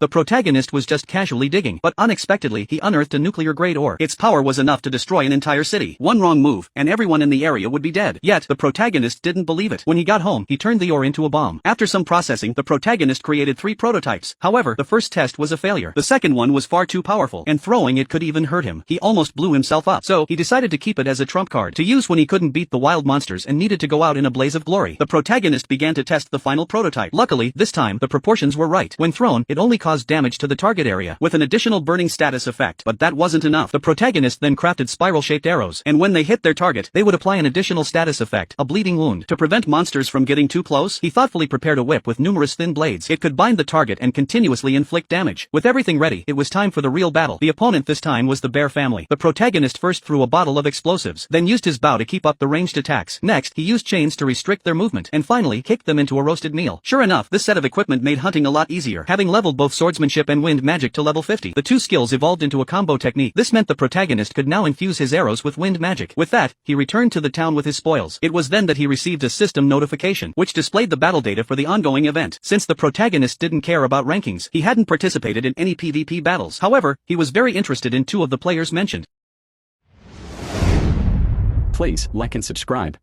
The protagonist was just casually digging, but unexpectedly he unearthed a nuclear-grade ore. Its power was enough to destroy an entire city. One wrong move, and everyone in the area would be dead. Yet, the protagonist didn't believe it. When he got home, he turned the ore into a bomb. After some processing, the protagonist created 3 prototypes. However, the first test was a failure. The second one was far too powerful, and throwing it could even hurt him. He almost blew himself up. So, he decided to keep it as a trump card, to use when he couldn't beat the wild monsters and needed to go out in a blaze of glory. The protagonist began to test the final prototype. Luckily, this time, the proportions were right. When thrown, it only caused damage to the target area, with an additional burning status effect. But that wasn't enough. The protagonist then crafted spiral-shaped arrows, and when they hit their target, they would apply an additional status effect, a bleeding wound. To prevent monsters from getting too close, he thoughtfully prepared a whip with numerous thin blades. It could bind the target and continuously inflict damage. With everything ready, it was time for the real battle. The opponent this time was the bear family. The protagonist first threw a bottle of explosives, then used his bow to keep up the ranged attacks. Next, he used chains to restrict their movement, and finally, kicked them into a roasted meal. Sure enough, this set of equipment made hunting a lot easier, having leveled both swordsmanship and wind magic to level 50. The two skills evolved into a combo technique. This meant the protagonist could now infuse his arrows with wind magic. With that, he returned to the town with his spoils. It was then that he received a system notification, which displayed the battle data for the ongoing event. Since the protagonist didn't care about rankings, he hadn't participated in any PvP battles. However, he was very interested in 2 of the players mentioned. Please like and subscribe.